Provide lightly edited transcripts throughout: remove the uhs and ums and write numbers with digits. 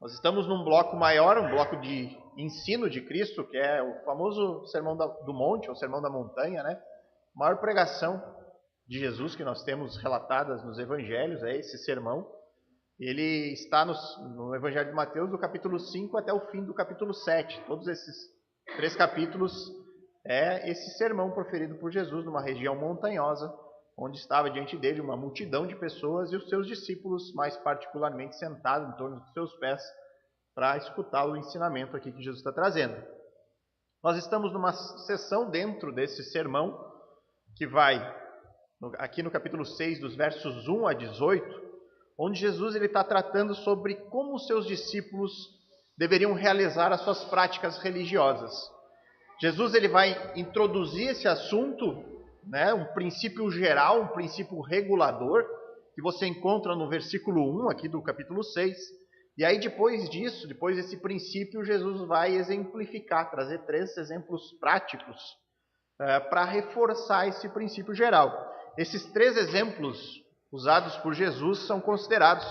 Nós estamos num bloco maior, um bloco de ensino de Cristo, que é o famoso Sermão do Monte, ou Sermão da Montanha, né? A maior pregação de Jesus que nós temos relatadas nos Evangelhos é esse sermão. Ele está no Evangelho de Mateus, do capítulo 5 até o fim do capítulo 7. Todos esses 3 capítulos é esse sermão proferido por Jesus numa região montanhosa, onde estava diante dele uma multidão de pessoas e os seus discípulos, mais particularmente, sentados em torno dos seus pés para escutar o ensinamento aqui que Jesus está trazendo. Nós estamos numa sessão dentro desse sermão que vai aqui no capítulo 6, dos versos 1 a 18, onde Jesus está tratando sobre como os seus discípulos deveriam realizar as suas práticas religiosas. Jesus ele vai introduzir esse assunto, né, um princípio geral, um princípio regulador, que você encontra no versículo 1 aqui do capítulo 6. E aí depois disso, depois desse princípio, Jesus vai exemplificar, trazer 3 exemplos práticos para reforçar esse princípio geral. Esses 3 exemplos usados por Jesus são considerados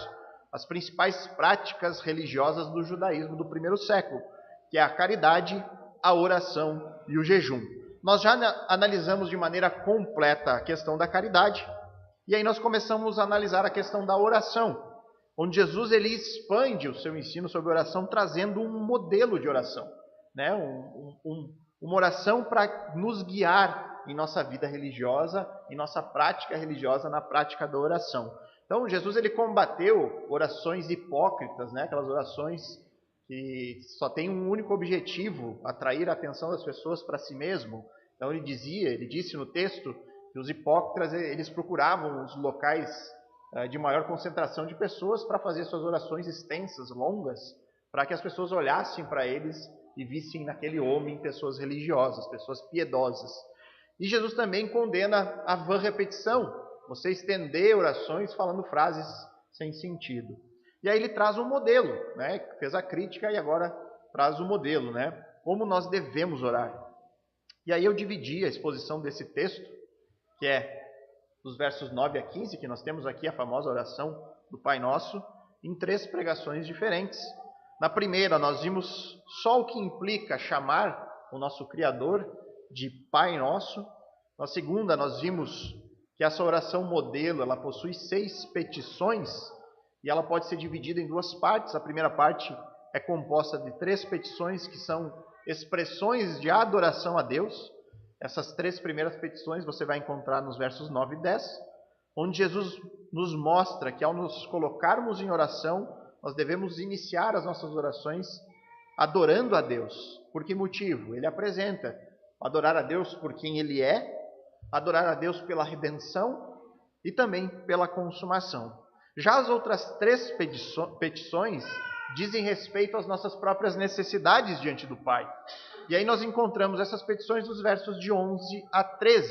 as principais práticas religiosas do judaísmo do primeiro século, que é a caridade, a oração e o jejum. Nós já analisamos de maneira completa a questão da caridade, e aí nós começamos a analisar a questão da oração, onde Jesus ele expande o seu ensino sobre oração, trazendo um modelo de oração, né? Uma oração para nos guiar em nossa vida religiosa, em nossa prática religiosa, na prática da oração. Então, Jesus ele combateu orações hipócritas, né? Aquelas orações que só têm um único objetivo, atrair a atenção das pessoas para si mesmo. Então, ele disse no texto que os hipócritas eles procuravam os locais de maior concentração de pessoas para fazer suas orações extensas, longas, para que as pessoas olhassem para eles e vissem naquele homem pessoas religiosas, pessoas piedosas. E Jesus também condena a vã repetição, você estender orações falando frases sem sentido. E aí ele traz um modelo, né? Fez a crítica e agora traz o modelo, né? Como nós devemos orar. E aí eu dividi a exposição desse texto, que é dos versos 9 a 15, que nós temos aqui a famosa oração do Pai Nosso, em 3 pregações diferentes. Na primeira, nós vimos só o que implica chamar o nosso Criador de Pai Nosso. Na segunda, nós vimos que essa oração modelo, ela possui 6 petições e ela pode ser dividida em 2 partes. A primeira parte é composta de 3 petições que são expressões de adoração a Deus. Essas 3 primeiras petições você vai encontrar nos versos 9 e 10, onde Jesus nos mostra que ao nos colocarmos em oração, nós devemos iniciar as nossas orações adorando a Deus. Por que motivo? Ele apresenta adorar a Deus por quem Ele é, adorar a Deus pela redenção e também pela consumação. Já as outras 3 petições dizem respeito às nossas próprias necessidades diante do Pai. E aí nós encontramos essas petições dos versos de 11 a 13,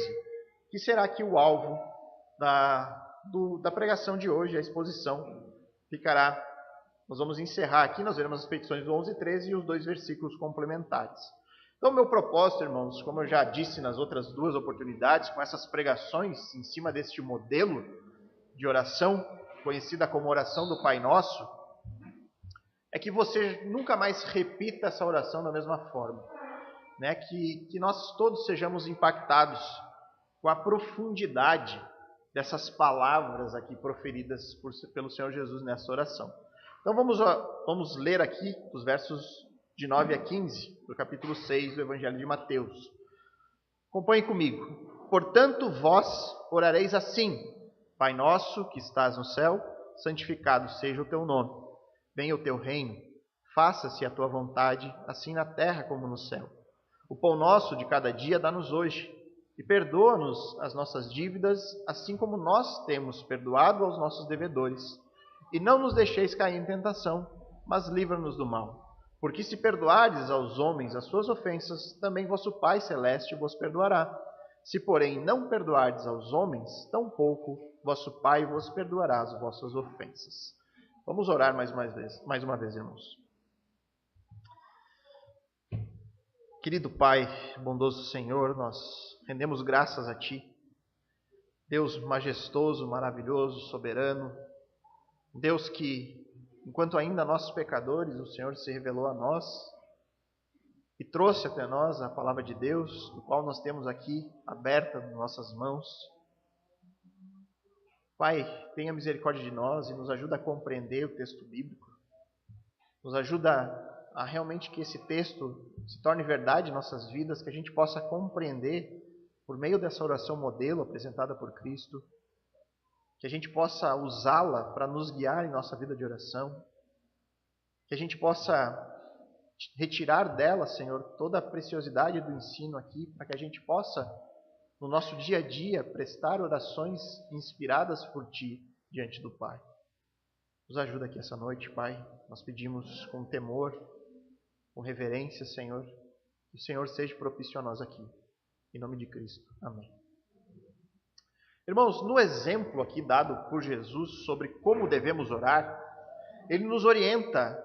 que será aqui o alvo da pregação de hoje, a exposição ficará. Nós vamos encerrar aqui, nós veremos as petições do 11 e 13 e os 2 versículos complementares. Então, meu propósito, irmãos, como eu já disse nas outras 2 oportunidades, com essas pregações em cima deste modelo de oração, conhecida como oração do Pai Nosso, é que você nunca mais repita essa oração da mesma forma. Né? Que nós todos sejamos impactados com a profundidade dessas palavras aqui proferidas pelo Senhor Jesus nessa oração. Então vamos ler aqui os versos de 9 a 15 do capítulo 6 do Evangelho de Mateus. Acompanhe comigo. Portanto, vós orareis assim: Pai nosso que estás no céu, santificado seja o teu nome. Venha o teu reino, faça-se a tua vontade, assim na terra como no céu. O pão nosso de cada dia dá-nos hoje, e perdoa-nos as nossas dívidas, assim como nós temos perdoado aos nossos devedores. E não nos deixeis cair em tentação, mas livra-nos do mal. Porque se perdoardes aos homens as suas ofensas, também vosso Pai Celeste vos perdoará. Se, porém, não perdoardes aos homens, tampouco vosso Pai vos perdoará as vossas ofensas. Vamos orar mais uma vez, irmãos. Querido Pai, bondoso Senhor, nós rendemos graças a Ti. Deus majestoso, maravilhoso, soberano. Deus que enquanto ainda nossos pecadores, o Senhor se revelou a nós e trouxe até nós a palavra de Deus, do qual nós temos aqui aberta nas nossas mãos. Pai, tenha misericórdia de nós e nos ajuda a compreender o texto bíblico. Nos ajuda a realmente que esse texto se torne verdade em nossas vidas, que a gente possa compreender por meio dessa oração modelo apresentada por Cristo, que a gente possa usá-la para nos guiar em nossa vida de oração, que a gente possa retirar dela, Senhor, toda a preciosidade do ensino aqui, para que a gente possa, no nosso dia a dia, prestar orações inspiradas por Ti diante do Pai. Nos ajuda aqui essa noite, Pai. Nós pedimos com temor, com reverência, Senhor, que o Senhor seja propício a nós aqui. Em nome de Cristo. Amém. Irmãos, no exemplo aqui dado por Jesus sobre como devemos orar, Ele nos orienta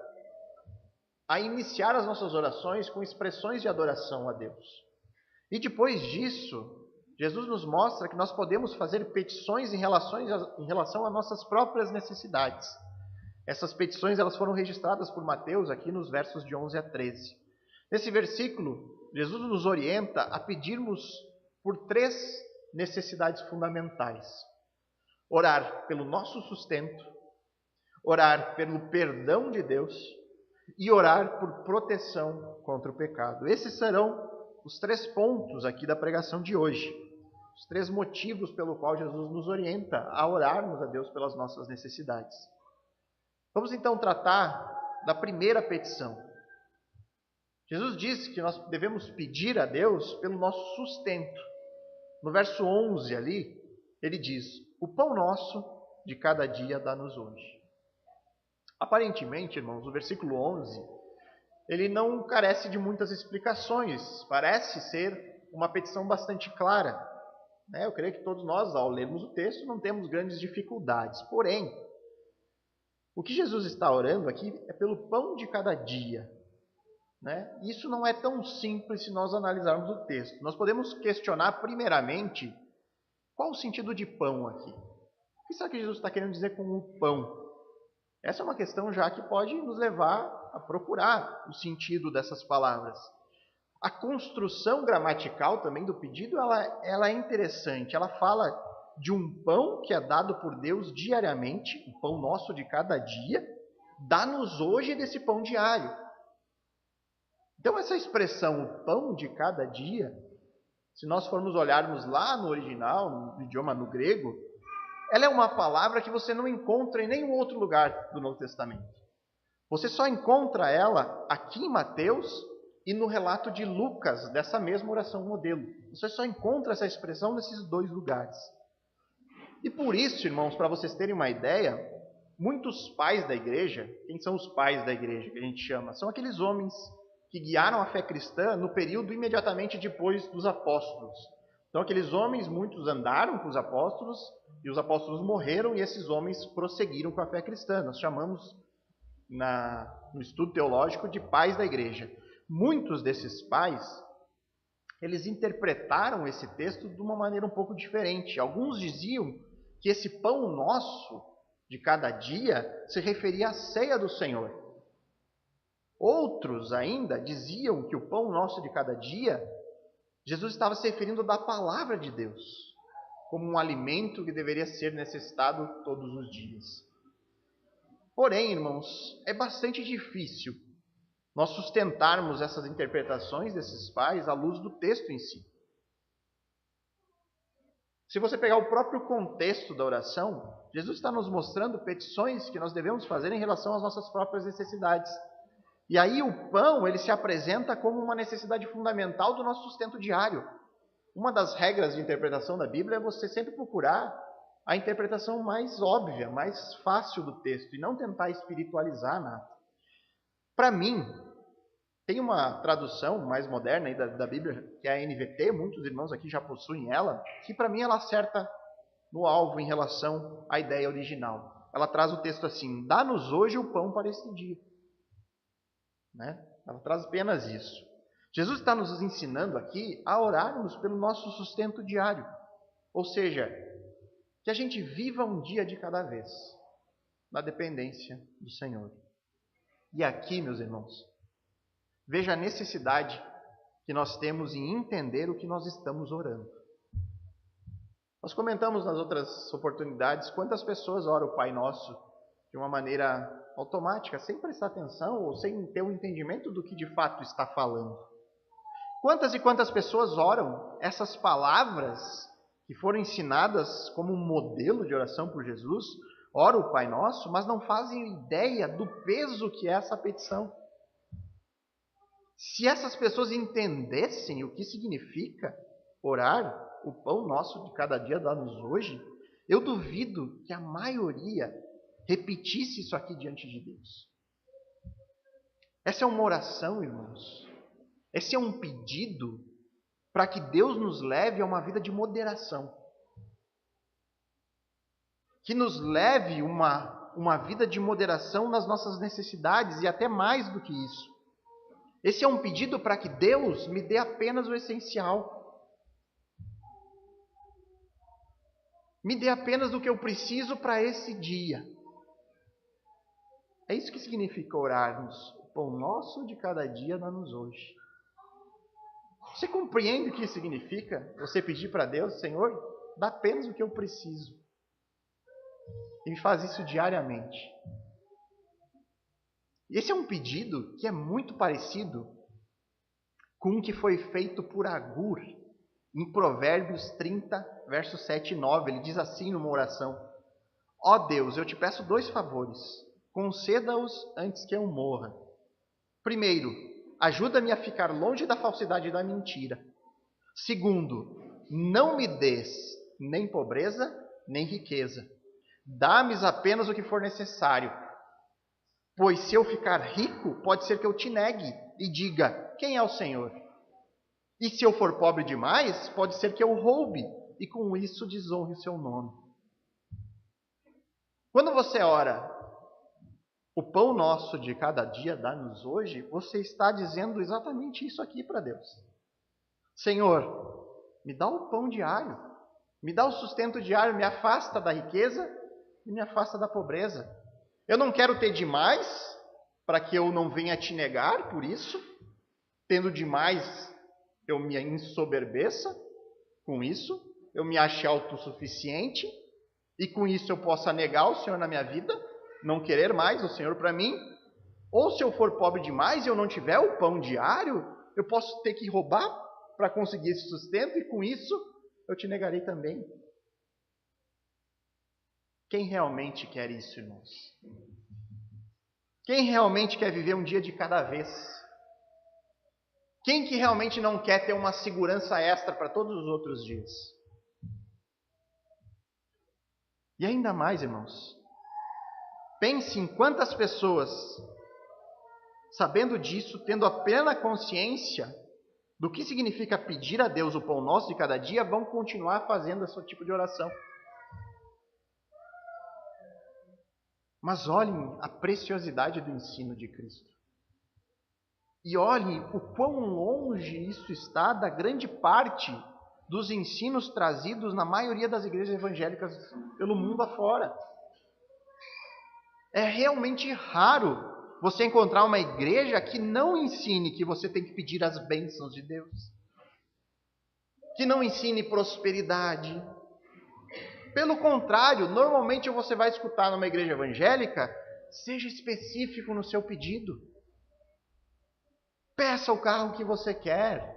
a iniciar as nossas orações com expressões de adoração a Deus. E depois disso, Jesus nos mostra que nós podemos fazer petições em relação a nossas próprias necessidades. Essas petições elas foram registradas por Mateus aqui nos versos de 11 a 13. Nesse versículo, Jesus nos orienta a pedirmos por 3 necessidades fundamentais. Orar pelo nosso sustento, orar pelo perdão de Deus e orar por proteção contra o pecado. Esses serão os 3 pontos aqui da pregação de hoje. Os 3 motivos pelo qual Jesus nos orienta a orarmos a Deus pelas nossas necessidades. Vamos então tratar da primeira petição. Jesus disse que nós devemos pedir a Deus pelo nosso sustento. No verso 11 ali, ele diz: o pão nosso de cada dia dá-nos hoje. Aparentemente, irmãos, o versículo 11, ele não carece de muitas explicações. Parece ser uma petição bastante clara. Eu creio que todos nós, ao lermos o texto, não temos grandes dificuldades. Porém, o que Jesus está orando aqui é pelo pão de cada dia. Isso não é tão simples se nós analisarmos o texto. Nós podemos questionar primeiramente qual o sentido de pão aqui. O que será que Jesus está querendo dizer com o pão? Essa é uma questão já que pode nos levar a procurar o sentido dessas palavras. A construção gramatical também do pedido ela é interessante. Ela fala de um pão que é dado por Deus diariamente, o pão nosso de cada dia, dá-nos hoje desse pão diário. Então essa expressão, o pão de cada dia, se nós formos olharmos lá no original, no idioma no grego, ela é uma palavra que você não encontra em nenhum outro lugar do Novo Testamento. Você só encontra ela aqui em Mateus e no relato de Lucas, dessa mesma oração modelo. Você só encontra essa expressão nesses 2 lugares. E por isso, irmãos, para vocês terem uma ideia, muitos pais da igreja, quem são os pais da igreja que a gente chama? São aqueles homens que guiaram a fé cristã no período imediatamente depois dos apóstolos. Então aqueles homens, muitos andaram com os apóstolos, e os apóstolos morreram, e esses homens prosseguiram com a fé cristã. Nós chamamos, no estudo teológico, de pais da igreja. Muitos desses pais, eles interpretaram esse texto de uma maneira um pouco diferente. Alguns diziam que esse pão nosso de cada dia se referia à ceia do Senhor. Outros ainda diziam que o pão nosso de cada dia, Jesus estava se referindo da palavra de Deus, como um alimento que deveria ser necessitado todos os dias. Porém, irmãos, é bastante difícil nós sustentarmos essas interpretações desses pais à luz do texto em si. Se você pegar o próprio contexto da oração, Jesus está nos mostrando petições que nós devemos fazer em relação às nossas próprias necessidades. E aí o pão, ele se apresenta como uma necessidade fundamental do nosso sustento diário. Uma das regras de interpretação da Bíblia é você sempre procurar a interpretação mais óbvia, mais fácil do texto, e não tentar espiritualizar nada. Para mim, tem uma tradução mais moderna aí da Bíblia, que é a NVT, muitos irmãos aqui já possuem ela, que para mim ela acerta no alvo em relação à ideia original. Ela traz o texto assim: dá-nos hoje o pão para este dia. Ela traz apenas isso. Jesus está nos ensinando aqui a orarmos pelo nosso sustento diário. Ou seja, que a gente viva um dia de cada vez. na dependência do Senhor. E aqui, meus irmãos, veja a necessidade que nós temos em entender o que nós estamos orando. Nós comentamos nas outras oportunidades quantas pessoas oram o Pai Nosso de uma maneira automática, sem prestar atenção ou sem ter o entendimento do que de fato está falando. Quantas e quantas pessoas oram essas palavras que foram ensinadas como um modelo de oração por Jesus, oram o Pai Nosso, mas não fazem ideia do peso que é essa petição. Se essas pessoas entendessem o que significa orar, o pão nosso de cada dia dá-nos hoje, eu duvido que a maioria repetisse isso aqui diante de Deus. Essa é uma oração, irmãos. Esse é um pedido para que Deus nos leve a uma vida de moderação. Que nos leve uma vida de moderação nas nossas necessidades e até mais do que isso. Esse é um pedido para que Deus me dê apenas o essencial. Me dê apenas o que eu preciso para esse dia. É isso que significa orarmos. O pão nosso de cada dia dá-nos hoje. Você compreende o que significa você pedir para Deus, Senhor, dá apenas o que eu preciso. E me faz isso diariamente. Esse é um pedido que é muito parecido com o que foi feito por Agur, em Provérbios 30, versos 7 e 9. Ele diz assim numa oração: ó Deus, eu te peço 2 favores, conceda-os antes que eu morra. Primeiro, ajuda-me a ficar longe da falsidade e da mentira. Segundo, não me des nem pobreza, nem riqueza. Dá-me apenas o que for necessário. Pois se eu ficar rico, pode ser que eu te negue e diga, quem é o Senhor? E se eu for pobre demais, pode ser que eu roube e com isso desonre o seu nome. Quando você ora, o pão nosso de cada dia dá-nos hoje, você está dizendo exatamente isso aqui para Deus. Senhor, me dá o pão diário, me dá o sustento diário, me afasta da riqueza e me afasta da pobreza. Eu não quero ter demais, para que eu não venha te negar por isso. Tendo demais, eu me ensoberbeça com isso, eu me ache autossuficiente, e com isso eu possa negar o Senhor na minha vida, não querer mais o Senhor para mim. Ou se eu for pobre demais e eu não tiver o pão diário, eu posso ter que roubar para conseguir esse sustento, e com isso eu te negarei também. Quem realmente quer isso, irmãos? Quem realmente quer viver um dia de cada vez? Quem que realmente não quer ter uma segurança extra para todos os outros dias? E ainda mais, irmãos, pense em quantas pessoas, sabendo disso, tendo a plena consciência do que significa pedir a Deus o pão nosso de cada dia, vão continuar fazendo esse tipo de oração. Mas olhem a preciosidade do ensino de Cristo. E olhem o quão longe isso está da grande parte dos ensinos trazidos na maioria das igrejas evangélicas pelo mundo afora. É realmente raro você encontrar uma igreja que não ensine que você tem que pedir as bênçãos de Deus, que não ensine prosperidade. Pelo contrário, normalmente você vai escutar numa igreja evangélica, seja específico no seu pedido. Peça o carro que você quer.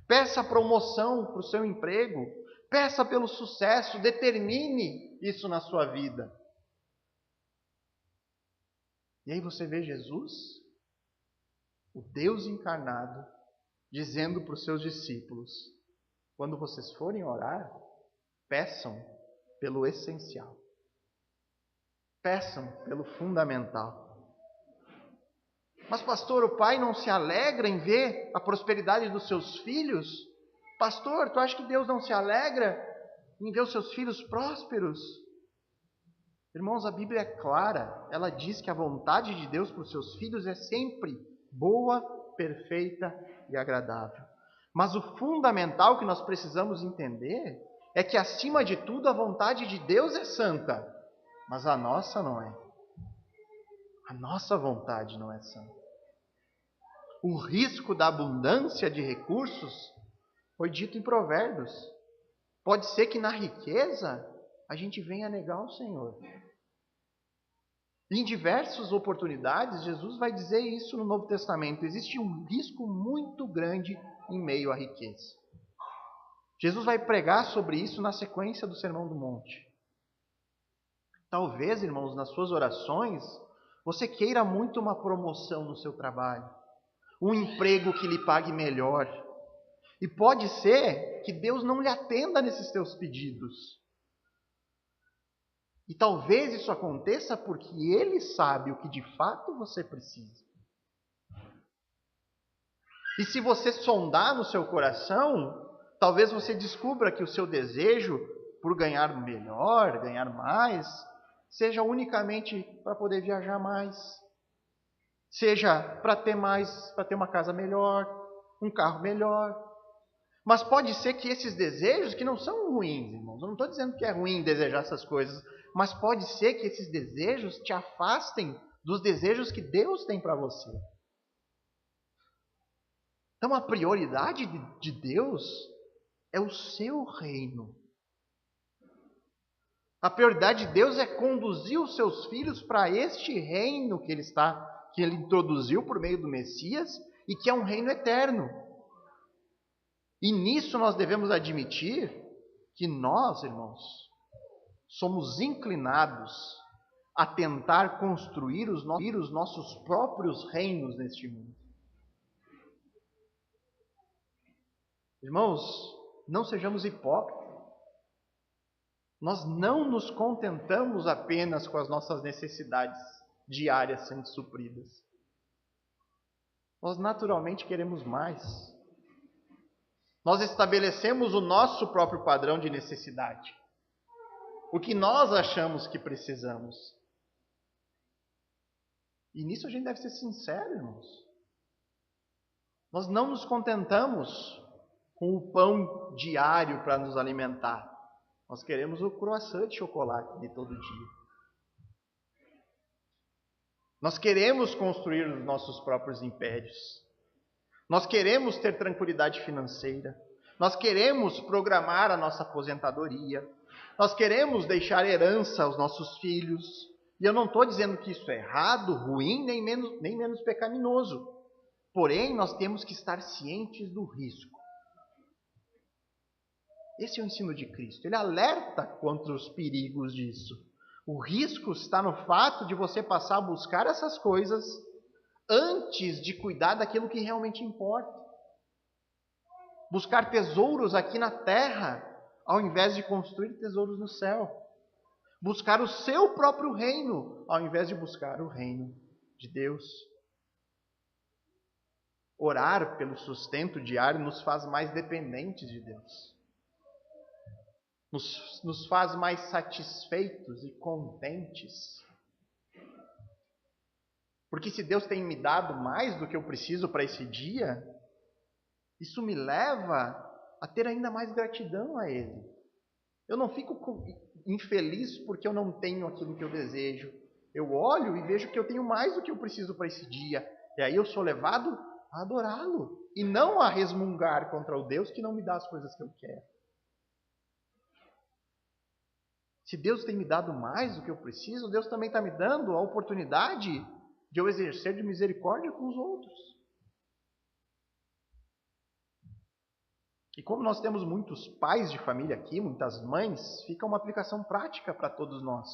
Peça a promoção para o seu emprego. Peça pelo sucesso. Determine isso na sua vida. E aí você vê Jesus, o Deus encarnado, dizendo para os seus discípulos, quando vocês forem orar, peçam pelo essencial. Peçam pelo fundamental. Mas pastor, o pai não se alegra em ver a prosperidade dos seus filhos? Pastor, tu acha que Deus não se alegra em ver os seus filhos prósperos? Irmãos, a Bíblia é clara. Ela diz que a vontade de Deus para os seus filhos é sempre boa, perfeita e agradável. Mas o fundamental que nós precisamos entender é que, acima de tudo, a vontade de Deus é santa, mas a nossa não é. A nossa vontade não é santa. O risco da abundância de recursos foi dito em Provérbios. Pode ser que na riqueza a gente venha negar o Senhor. Em diversas oportunidades, Jesus vai dizer isso no Novo Testamento. Existe um risco muito grande em meio à riqueza. Jesus vai pregar sobre isso na sequência do Sermão do Monte. Talvez, irmãos, nas suas orações, você queira muito uma promoção no seu trabalho, um emprego que lhe pague melhor. E pode ser que Deus não lhe atenda nesses teus pedidos. E talvez isso aconteça porque Ele sabe o que de fato você precisa. E se você sondar no seu coração, talvez você descubra que o seu desejo por ganhar melhor, ganhar mais, seja unicamente para poder viajar mais, seja para ter mais, para ter uma casa melhor, um carro melhor. Mas pode ser que esses desejos, que não são ruins, irmãos, eu não estou dizendo que é ruim desejar essas coisas, mas pode ser que esses desejos te afastem dos desejos que Deus tem para você. Então a prioridade de Deus é o seu reino. A prioridade de Deus é conduzir os seus filhos para este reino que Ele introduziu por meio do Messias e que é um reino eterno. E nisso nós devemos admitir que nós, irmãos, somos inclinados a tentar construir os nossos próprios reinos neste mundo. Irmãos, não sejamos hipócritas. Nós não nos contentamos apenas com as nossas necessidades diárias sendo supridas. Nós naturalmente queremos mais. Nós estabelecemos o nosso próprio padrão de necessidade. O que nós achamos que precisamos. E nisso a gente deve ser sincero, irmãos. Nós não nos contentamos com o pão diário para nos alimentar. Nós queremos o croissant de chocolate de todo dia. Nós queremos construir os nossos próprios impérios. Nós queremos ter tranquilidade financeira. Nós queremos programar a nossa aposentadoria. Nós queremos deixar herança aos nossos filhos. E eu não estou dizendo que isso é errado, ruim, nem menos pecaminoso. Porém, nós temos que estar cientes do risco. Esse é o ensino de Cristo. Ele alerta contra os perigos disso. O risco está no fato de você passar a buscar essas coisas antes de cuidar daquilo que realmente importa. Buscar tesouros aqui na terra, ao invés de construir tesouros no céu. Buscar o seu próprio reino, ao invés de buscar o reino de Deus. Orar pelo sustento diário nos faz mais dependentes de Deus. Nos faz mais satisfeitos e contentes. Porque se Deus tem me dado mais do que eu preciso para esse dia, isso me leva a ter ainda mais gratidão a Ele. Eu não fico infeliz porque eu não tenho aquilo que eu desejo. Eu olho e vejo que eu tenho mais do que eu preciso para esse dia. E aí eu sou levado a adorá-lo. E não a resmungar contra o Deus que não me dá as coisas que eu quero. Se Deus tem me dado mais do que eu preciso, Deus também está me dando a oportunidade de eu exercer de misericórdia com os outros. E como nós temos muitos pais de família aqui, muitas mães, fica uma aplicação prática para todos nós.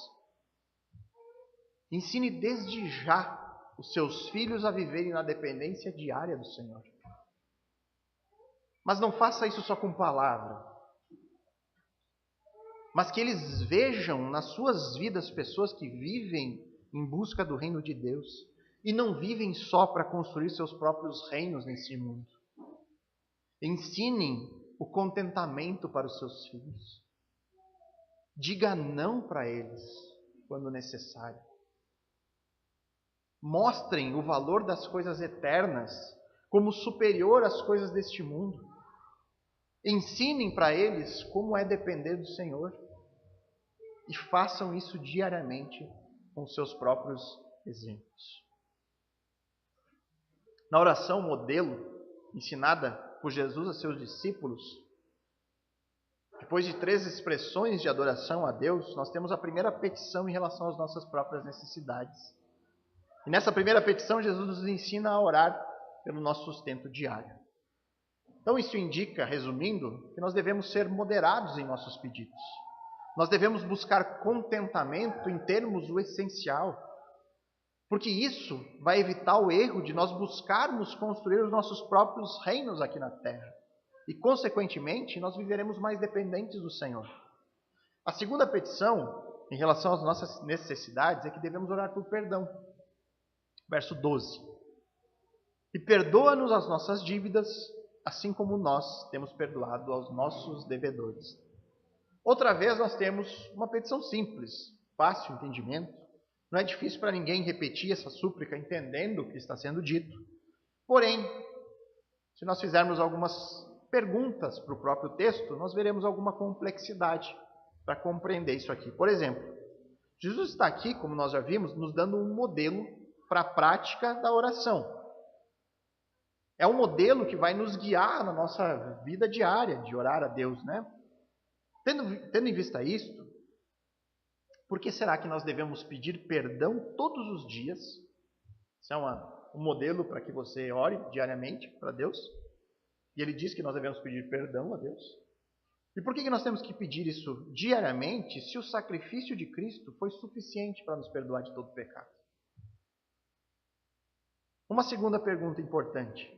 Ensine desde já os seus filhos a viverem na dependência diária do Senhor. Mas não faça isso só com palavra. Mas que eles vejam nas suas vidas pessoas que vivem em busca do reino de Deus e não vivem só para construir seus próprios reinos nesse mundo. Ensinem o contentamento para os seus filhos. Diga não para eles quando necessário. Mostrem o valor das coisas eternas como superior às coisas deste mundo. Ensinem para eles como é depender do Senhor. E façam isso diariamente com seus próprios exemplos. Na oração modelo, ensinada por Jesus a seus discípulos, depois de 3 expressões de adoração a Deus, nós temos a primeira petição em relação às nossas próprias necessidades. E nessa primeira petição, Jesus nos ensina a orar pelo nosso sustento diário. Então isso indica, resumindo, que nós devemos ser moderados em nossos pedidos. Nós devemos buscar contentamento em termos o essencial, porque isso vai evitar o erro de nós buscarmos construir os nossos próprios reinos aqui na terra. E, consequentemente, nós viveremos mais dependentes do Senhor. A segunda petição, em relação às nossas necessidades, é que devemos orar por perdão. Verso 12. E perdoa-nos as nossas dívidas, assim como nós temos perdoado aos nossos devedores. Outra vez nós temos uma petição simples, fácil entendimento. Não é difícil para ninguém repetir essa súplica entendendo o que está sendo dito. Porém, se nós fizermos algumas perguntas para o próprio texto, nós veremos alguma complexidade para compreender isso aqui. Por exemplo, Jesus está aqui, como nós já vimos, nos dando um modelo para a prática da oração. É um modelo que vai nos guiar na nossa vida diária de orar a Deus, né? Tendo em vista isto, por que será que nós devemos pedir perdão todos os dias? Isso é um modelo para que você ore diariamente para Deus. E ele diz que nós devemos pedir perdão a Deus. E por que nós temos que pedir isso diariamente se o sacrifício de Cristo foi suficiente para nos perdoar de todo pecado? Uma segunda pergunta importante.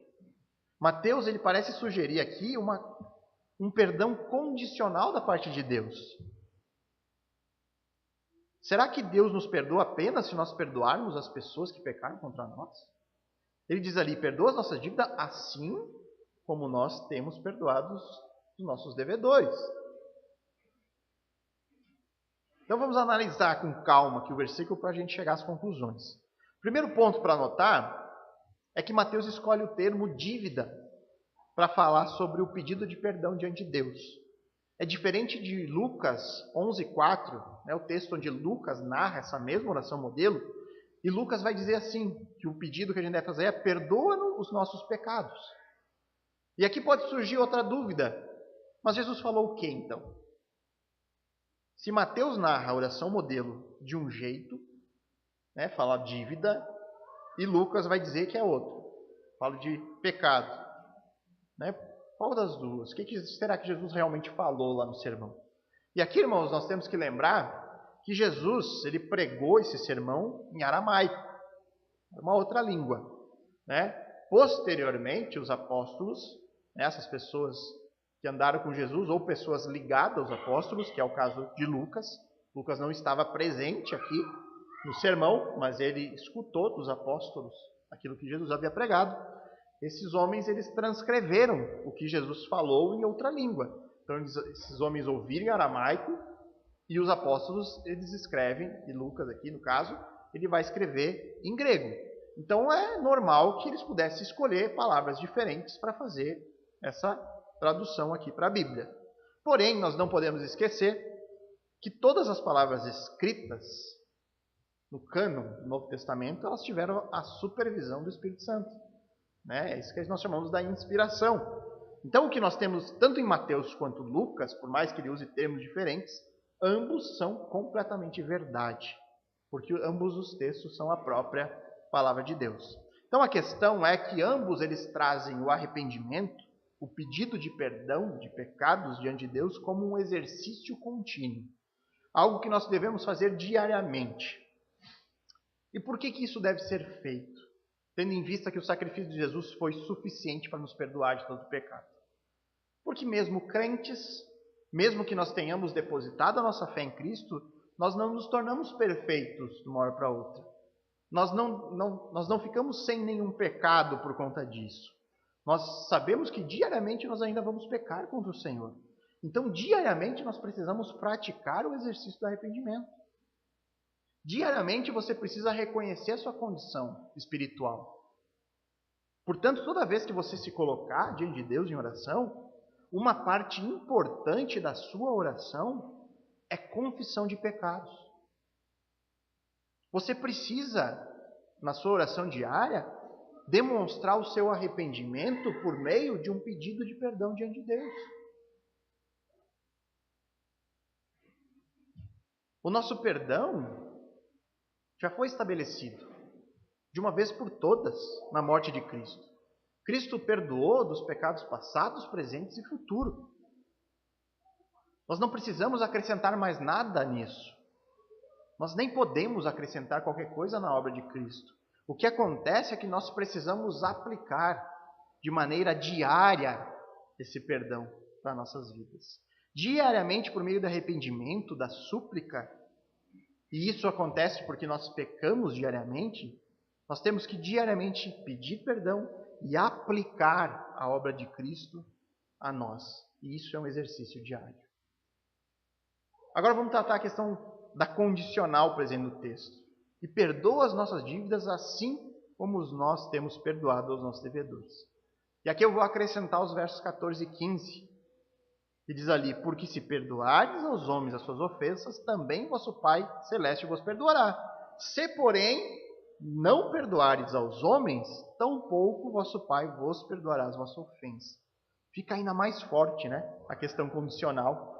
Mateus ele parece sugerir aqui um perdão condicional da parte de Deus. Será que Deus nos perdoa apenas se nós perdoarmos as pessoas que pecaram contra nós? Ele diz ali, perdoa as nossas dívidas assim como nós temos perdoado os nossos devedores. Então vamos analisar com calma aqui o versículo para a gente chegar às conclusões. Primeiro ponto para anotar é que Mateus escolhe o termo dívida para falar sobre o pedido de perdão diante de Deus. É diferente de Lucas 11:4, né, o texto onde Lucas narra essa mesma oração modelo, e Lucas vai dizer assim, que o pedido que a gente deve fazer é perdoa-nos os nossos pecados. E aqui pode surgir outra dúvida, mas Jesus falou o que então? Se Mateus narra a oração modelo de um jeito, né, fala dívida, e Lucas vai dizer que é outro, fala de pecado. Né? Qual das duas? O que será que Jesus realmente falou lá no sermão? E aqui, irmãos, nós temos que lembrar que Jesus ele pregou esse sermão em aramaico, uma outra língua. Né? Posteriormente, os apóstolos, essas pessoas que andaram com Jesus, ou pessoas ligadas aos apóstolos, que é o caso de Lucas. Lucas não estava presente aqui no sermão, mas ele escutou dos apóstolos aquilo que Jesus havia pregado. Esses homens, eles transcreveram o que Jesus falou em outra língua. Então, esses homens ouviram em aramaico e os apóstolos, eles escrevem, e Lucas aqui, no caso, ele vai escrever em grego. Então, é normal que eles pudessem escolher palavras diferentes para fazer essa tradução aqui para a Bíblia. Porém, nós não podemos esquecer que todas as palavras escritas no cânon do Novo Testamento, elas tiveram a supervisão do Espírito Santo. É isso que nós chamamos da inspiração. Então, o que nós temos tanto em Mateus quanto Lucas, por mais que ele use termos diferentes, ambos são completamente verdade, porque ambos os textos são a própria palavra de Deus. Então, a questão é que ambos eles trazem o arrependimento, o pedido de perdão de pecados diante de Deus como um exercício contínuo, algo que nós devemos fazer diariamente. E por que isso deve ser feito? Tendo em vista que o sacrifício de Jesus foi suficiente para nos perdoar de todo pecado. Porque mesmo crentes, mesmo que nós tenhamos depositado a nossa fé em Cristo, nós não nos tornamos perfeitos de uma hora para outra. Nós não ficamos sem nenhum pecado por conta disso. Nós sabemos que diariamente nós ainda vamos pecar contra o Senhor. Então, diariamente nós precisamos praticar o exercício do arrependimento. Diariamente você precisa reconhecer a sua condição espiritual. Portanto, toda vez que você se colocar diante de Deus em oração, uma parte importante da sua oração é confissão de pecados. Você precisa na sua oração diária, demonstrar o seu arrependimento por meio de um pedido de perdão diante de Deus. O nosso perdão já foi estabelecido de uma vez por todas na morte de Cristo. Cristo perdoou dos pecados passados, presentes e futuros. Nós não precisamos acrescentar mais nada nisso. Nós nem podemos acrescentar qualquer coisa na obra de Cristo. O que acontece é que nós precisamos aplicar de maneira diária esse perdão para nossas vidas. Diariamente, por meio do arrependimento, da súplica, e isso acontece porque nós pecamos diariamente, nós temos que diariamente pedir perdão e aplicar a obra de Cristo a nós. E isso é um exercício diário. Agora vamos tratar a questão da condicional presente no texto. E perdoa as nossas dívidas assim como nós temos perdoado aos nossos devedores. E aqui eu vou acrescentar os versos 14 e 15, que diz ali: porque se perdoardes aos homens as suas ofensas, também vosso Pai Celeste vos perdoará. Se, porém, não perdoardes aos homens, tampouco vosso Pai vos perdoará as vossas ofensas. Fica ainda mais forte, né, a questão condicional.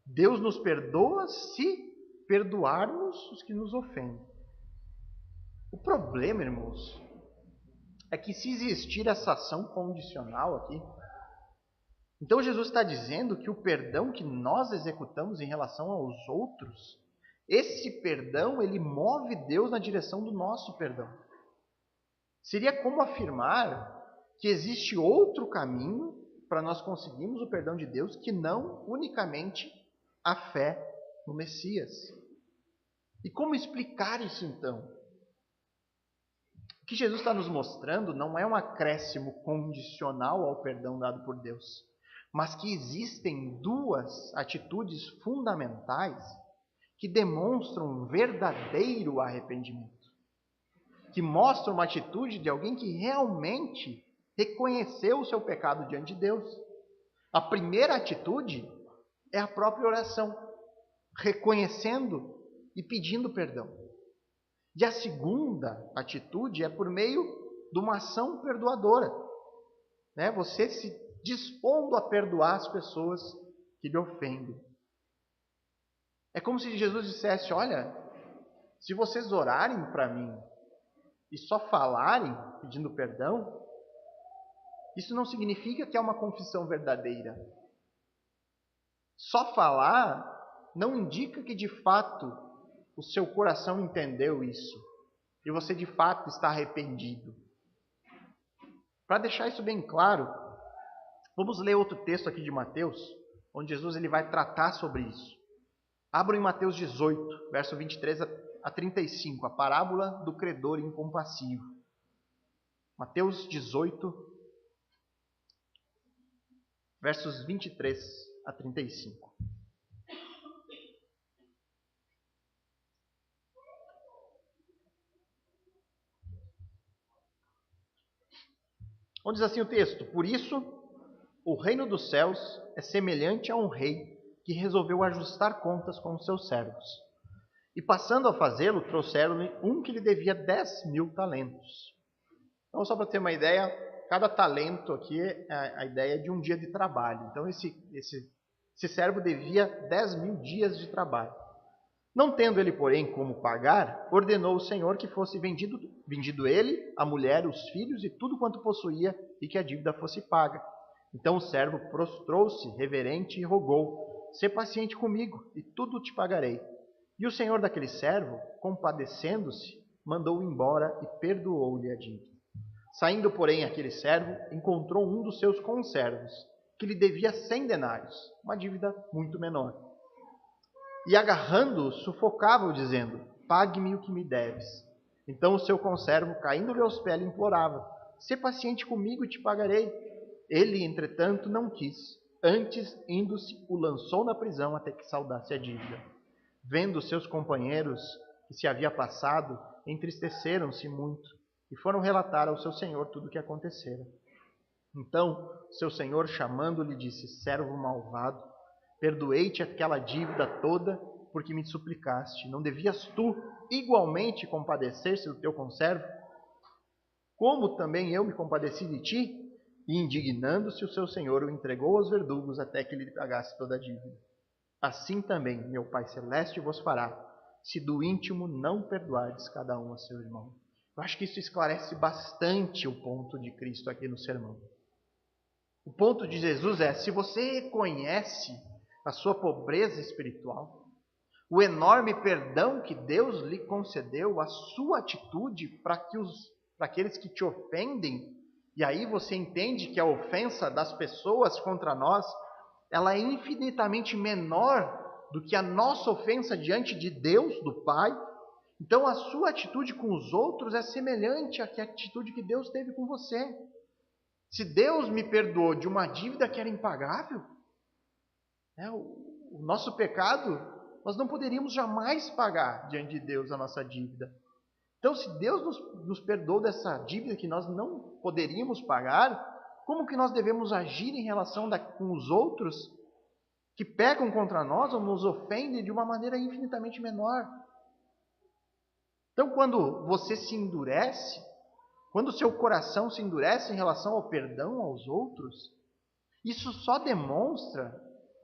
Deus nos perdoa se perdoarmos os que nos ofendem. O problema, irmãos, é que se existir essa ação condicional aqui, então Jesus está dizendo que o perdão que nós executamos em relação aos outros, esse perdão, ele move Deus na direção do nosso perdão. Seria como afirmar que existe outro caminho para nós conseguirmos o perdão de Deus que não unicamente a fé no Messias. E como explicar isso então? O que Jesus está nos mostrando não é um acréscimo condicional ao perdão dado por Deus, mas que existem duas atitudes fundamentais que demonstram um verdadeiro arrependimento, que mostram uma atitude de alguém que realmente reconheceu o seu pecado diante de Deus. A primeira atitude é a própria oração, reconhecendo e pedindo perdão. E a segunda atitude é por meio de uma ação perdoadora, né? Você se dispondo a perdoar as pessoas que lhe ofendem. É como se Jesus dissesse: olha, se vocês orarem para mim e só falarem pedindo perdão, isso não significa que é uma confissão verdadeira. Só falar não indica que de fato o seu coração entendeu isso e você de fato está arrependido. Para deixar isso bem claro, vamos ler outro texto aqui de Mateus, onde Jesus ele vai tratar sobre isso. Abram em Mateus 18, verso 23 a 35, a parábola do credor incompassivo. Mateus 18, versos 23 a 35. Onde diz assim o texto: por isso, o reino dos céus é semelhante a um rei que resolveu ajustar contas com os seus servos. E passando a fazê-lo, trouxeram-lhe um que lhe devia 10.000 talentos. Então, só para ter uma ideia, cada talento aqui é a ideia de um dia de trabalho. Então, esse servo devia 10.000 dias de trabalho. Não tendo ele, porém, como pagar, ordenou o Senhor que fosse vendido ele, a mulher, os filhos e tudo quanto possuía, e que a dívida fosse paga. Então o servo prostrou-se, reverente, e rogou: sê paciente comigo, e tudo te pagarei. E o senhor daquele servo, compadecendo-se, mandou-o embora e perdoou-lhe a dívida. Saindo, porém, aquele servo, encontrou um dos seus conservos, que lhe devia 100 denários, uma dívida muito menor. E agarrando-o, sufocava-o, dizendo: pague-me o que me deves. Então o seu conservo, caindo-lhe aos pés, lhe implorava: sê paciente comigo e te pagarei. Ele, entretanto, não quis. Antes, indo-se, o lançou na prisão até que saldasse a dívida. Vendo seus companheiros que se havia passado, entristeceram-se muito e foram relatar ao seu senhor tudo o que acontecera. Então, seu senhor, chamando-lhe, disse: servo malvado, perdoei-te aquela dívida toda porque me suplicaste? Não devias tu igualmente compadecer-se do teu conservo? Como também eu me compadeci de ti? E indignando-se o seu senhor o entregou aos verdugos até que lhe pagasse toda a dívida. Assim também meu Pai Celeste vos fará, se do íntimo não perdoardes cada um a seu irmão. Eu acho que isso esclarece bastante o ponto de Cristo aqui no sermão. O ponto de Jesus é, se você reconhece a sua pobreza espiritual, o enorme perdão que Deus lhe concedeu, a sua atitude para aqueles que te ofendem, e aí você entende que a ofensa das pessoas contra nós, ela é infinitamente menor do que a nossa ofensa diante de Deus, do Pai. Então a sua atitude com os outros é semelhante à atitude que Deus teve com você. Se Deus me perdoou de uma dívida que era impagável, o nosso pecado, nós não poderíamos jamais pagar diante de Deus a nossa dívida. Então, se Deus nos perdoou dessa dívida que nós não poderíamos pagar, como que nós devemos agir em relação com os outros que pecam contra nós ou nos ofendem de uma maneira infinitamente menor? Então, quando você se endurece, quando o seu coração se endurece em relação ao perdão aos outros, isso só demonstra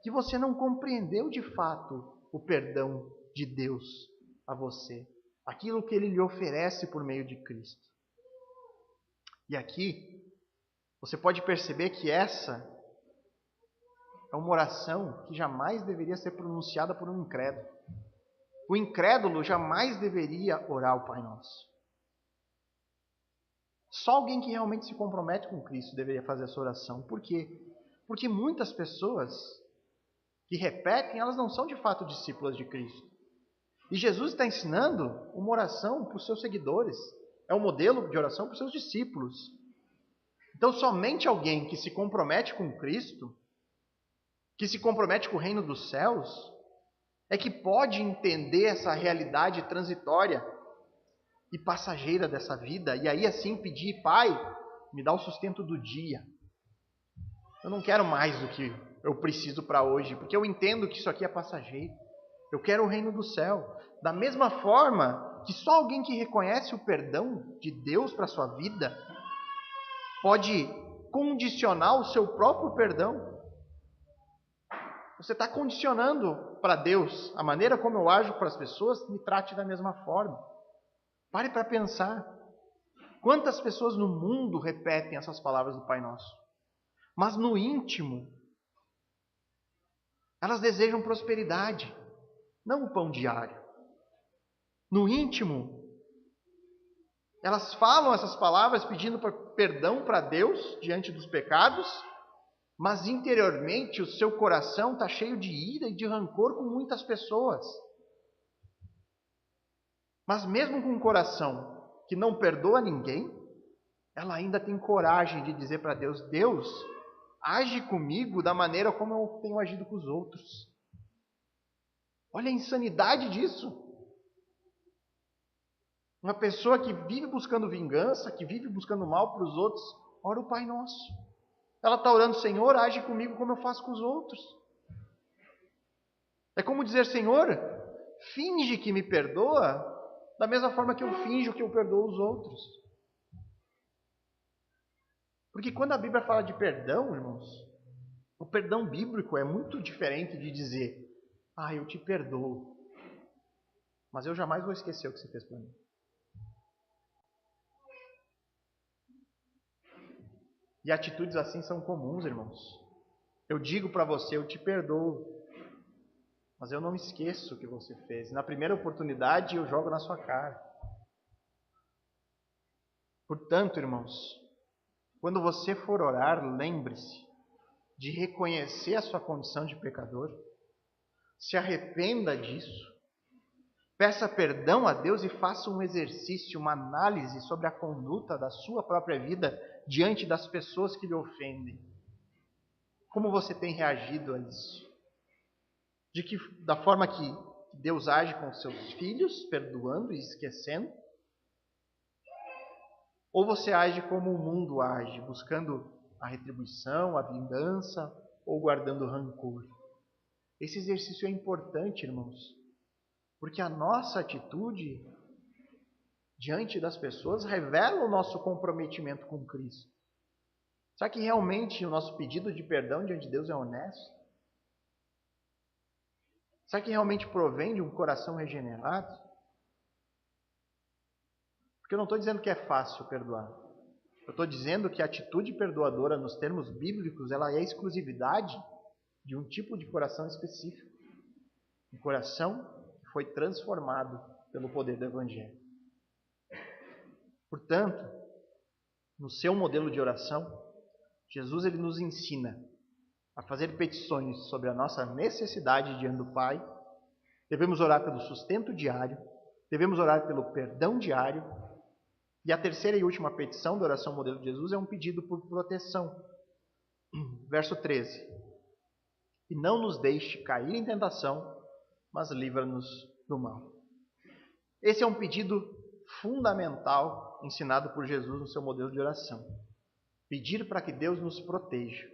que você não compreendeu de fato o perdão de Deus a você. Aquilo que Ele lhe oferece por meio de Cristo. E aqui, você pode perceber que essa é uma oração que jamais deveria ser pronunciada por um incrédulo. O incrédulo jamais deveria orar o Pai Nosso. Só alguém que realmente se compromete com Cristo deveria fazer essa oração. Por quê? Porque muitas pessoas que repetem, elas não são de fato discípulas de Cristo. E Jesus está ensinando uma oração para os seus seguidores. É um modelo de oração para os seus discípulos. Então, somente alguém que se compromete com Cristo, que se compromete com o reino dos céus, é que pode entender essa realidade transitória e passageira dessa vida. E aí assim pedir, Pai, me dá o sustento do dia. Eu não quero mais do que eu preciso para hoje, porque eu entendo que isso aqui é passageiro. Eu quero o reino do céu. Da mesma forma que só alguém que reconhece o perdão de Deus para a sua vida pode condicionar o seu próprio perdão. Você está condicionando para Deus a maneira como eu ajo para as pessoas, me trate da mesma forma. Pare para pensar. Quantas pessoas no mundo repetem essas palavras do Pai Nosso? Mas no íntimo, elas desejam prosperidade, não o pão diário. No íntimo, elas falam essas palavras pedindo perdão para Deus diante dos pecados, mas interiormente o seu coração está cheio de ira e de rancor com muitas pessoas. Mas mesmo com um coração que não perdoa ninguém, ela ainda tem coragem de dizer para Deus, Deus, age comigo da maneira como eu tenho agido com os outros. Olha a insanidade disso. Uma pessoa que vive buscando vingança, que vive buscando mal para os outros, ora o Pai Nosso. Ela está orando, Senhor, age comigo como eu faço com os outros. É como dizer, Senhor, finge que me perdoa da mesma forma que eu finjo que eu perdoo os outros. Porque quando a Bíblia fala de perdão, irmãos, o perdão bíblico é muito diferente de dizer, eu te perdoo, mas eu jamais vou esquecer o que você fez por mim. E atitudes assim são comuns, irmãos. Eu digo para você, eu te perdoo, mas eu não esqueço o que você fez. Na primeira oportunidade eu jogo na sua cara. Portanto, irmãos, quando você for orar, lembre-se de reconhecer a sua condição de pecador. Se arrependa disso. Peça perdão a Deus e faça um exercício, uma análise sobre a conduta da sua própria vida diante das pessoas que lhe ofendem. Como você tem reagido a isso? Da forma que Deus age com os seus filhos, perdoando e esquecendo? Ou você age como o mundo age, buscando a retribuição, a vingança ou guardando rancor? Esse exercício é importante, irmãos, Porque a nossa atitude diante das pessoas revela o nosso comprometimento com Cristo. Será que realmente o nosso pedido de perdão diante de Deus é honesto? Será que realmente provém de um coração regenerado? Porque eu não estou dizendo que é fácil perdoar. Eu estou dizendo que a atitude perdoadora, nos termos bíblicos, ela é exclusividade de um tipo de coração específico. Um coração que foi transformado pelo poder do Evangelho. Portanto, no seu modelo de oração, Jesus ele nos ensina a fazer petições sobre a nossa necessidade diante do Pai. Devemos orar pelo sustento diário, devemos orar pelo perdão diário. E a terceira e última petição da oração modelo de Jesus é um pedido por proteção. Verso 13. E não nos deixe cair em tentação, mas livra-nos do mal. Esse é um pedido fundamental ensinado por Jesus no seu modelo de oração. Pedir para que Deus nos proteja.